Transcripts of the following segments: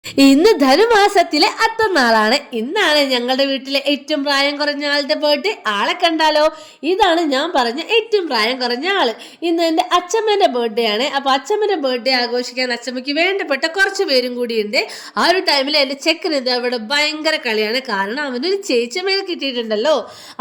ഇന്ന് ധനുമാസത്തിലെ അത്തനാളാണ്. ഇന്നാണ് ഞങ്ങളുടെ വീട്ടിലെ ഏറ്റവും പ്രായം കുറഞ്ഞ ആളുടെ ബർത്ത്ഡേ. ആളെ കണ്ടാലോ? ഇതാണ് ഞാൻ പറഞ്ഞ ഏറ്റവും പ്രായം കുറഞ്ഞ ആള്. ഇന്ന് എൻ്റെ അച്ഛമ്മേന്റെ ബർത്ത്ഡേ ആണ്. അപ്പൊ അച്ഛമ്മേന്റെ ബർത്ത്ഡേ ആഘോഷിക്കാൻ അച്ഛമ്മയ്ക്ക് വേണ്ടപ്പെട്ട കുറച്ച് പേരും കൂടിയുണ്ട്. ആ ഒരു ടൈമിൽ എൻ്റെ ചെക്കന് ഇത് അവിടെ ഭയങ്കര കളിയാണ്. കാരണം അവനൊരു ചേച്ചിയമ്മയെ കിട്ടിയിട്ടുണ്ടല്ലോ.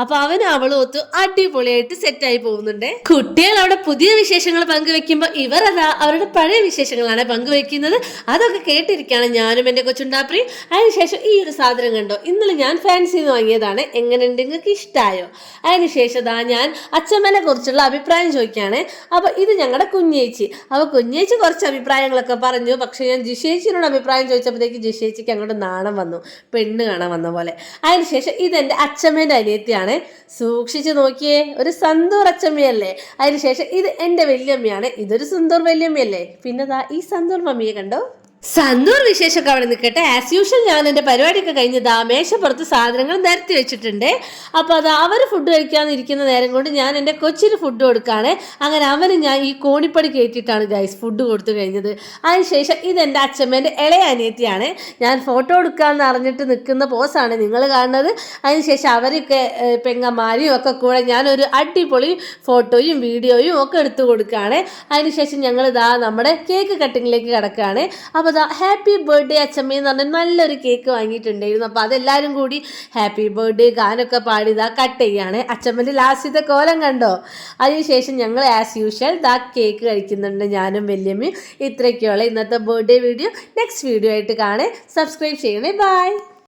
അപ്പൊ അവനും അവളും ഒത്തു അടിപൊളിയായിട്ട് സെറ്റായി പോകുന്നുണ്ട്. കുട്ടികൾ അവിടെ പുതിയ വിശേഷങ്ങൾ പങ്കുവെക്കുമ്പോൾ ഇവർ അതാ അവരുടെ പഴയ വിശേഷങ്ങളാണ് പങ്കുവെക്കുന്നത്. അതൊക്കെ കേട്ടിരിക്കുകയാണ് ഞാനും എൻ്റെ കൊച്ചുണ്ടാപ്രി. അതിനുശേഷം ഈ ഒരു സാധനം കണ്ടോ, ഇന്നലെ ഞാൻ ഫാൻസിന്ന് വാങ്ങിയതാണ്. എങ്ങനെയുണ്ട്, നിങ്ങൾക്ക് ഇഷ്ടമായോ? അതിനുശേഷം ഞാൻ അച്ഛമ്മനെ കുറിച്ചുള്ള അഭിപ്രായം ചോദിക്കുകയാണ്. അപ്പൊ ഇത് ഞങ്ങളുടെ കുഞ്ഞേച്ചി. അപ്പൊ കുഞ്ഞേച്ചി കുറച്ച് അഭിപ്രായങ്ങളൊക്കെ പറഞ്ഞു. പക്ഷെ ഞാൻ ജിഷേച്ചിനോട് അഭിപ്രായം ചോദിച്ചപ്പോഴത്തേക്ക് ജിഷേച്ചിക്ക് അങ്ങോട്ട് നാണം വന്നു, പെണ്ണ് കാണാൻ വന്ന പോലെ. അതിനുശേഷം ഇതെൻ്റെ അച്ഛമ്മേൻ്റെ അനിയത്തിയാണ്. സൂക്ഷിച്ചു നോക്കിയേ, ഒരു സന്തൂർ അച്ഛമ്മയല്ലേ. അതിനുശേഷം ഇത് എൻ്റെ വല്യമ്മയാണ്. ഇതൊരു സുന്ദൂർ വല്യമ്മയല്ലേ. പിന്നെ ഈ സന്തൂർ മമ്മിയെ കണ്ടോ. സന്തൂർ വിശേഷമൊക്കെ അവിടെ നിൽക്കട്ടെ. ആസ് യൂഷ്വൽ ഞാൻ എൻ്റെ പരിപാടിയൊക്കെ കഴിഞ്ഞ് മേശപ്പുറത്ത് സാധനങ്ങൾ നിരത്തി വെച്ചിട്ടുണ്ട്. അപ്പോൾ അത് അവർ ഫുഡ് കഴിക്കാനിരിക്കുന്ന നേരം കൊണ്ട് ഞാൻ എൻ്റെ കൊച്ചിന് ഫുഡ് കൊടുക്കുകയാണ്. അങ്ങനെ അവന് ഞാൻ ഈ കോണിപ്പടി കയറ്റിയിട്ടാണ് ഗൈസ് ഫുഡ് കൊടുത്തു കഴിഞ്ഞത്. അതിനുശേഷം ഇതെൻ്റെ അച്ഛമ്മേൻ്റെ ഇളയ അനിയത്തിയാണ്. ഞാൻ ഫോട്ടോ എടുക്കാമെന്ന് അറിഞ്ഞിട്ട് നിൽക്കുന്ന പോസാണ് നിങ്ങൾ കാണുന്നത്. അതിനുശേഷം അവരൊക്കെ പെങ്ങന്മാരും ഒക്കെ കൂടെ ഞാനൊരു അടിപൊളി ഫോട്ടോയും വീഡിയോയും ഒക്കെ എടുത്തു കൊടുക്കുകയാണ്. അതിനുശേഷം ഞങ്ങൾ നമ്മുടെ കേക്ക് കട്ടിങ്ങിലേക്ക് കിടക്കുകയാണ്. അപ്പോൾ ഹാപ്പി ബർത്ത്ഡേ അച്ഛമ്മ എന്ന് പറഞ്ഞാൽ നല്ലൊരു കേക്ക് വാങ്ങിയിട്ടുണ്ടായിരുന്നു. അപ്പോൾ അതെല്ലാവരും കൂടി ഹാപ്പി ബർത്ത്ഡേ ഗാനൊക്കെ പാടി കട്ട് ചെയ്യാണ്. അച്ഛമ്മൻ്റെ ലാസ്റ്റത്തെ കോലം കണ്ടോ. അതിനുശേഷം ഞങ്ങൾ ആസ് യൂഷ്വൽ കേക്ക് കഴിക്കുന്നുണ്ട് ഞാനും വല്യമ്മയും. ഇത്രയൊക്കെയുള്ള ഇന്നത്തെ ബർത്ത്ഡേ വീഡിയോ. നെക്സ്റ്റ് വീഡിയോ ആയിട്ട് കാണേ. സബ്സ്ക്രൈബ് ചെയ്യണേ. ബൈ.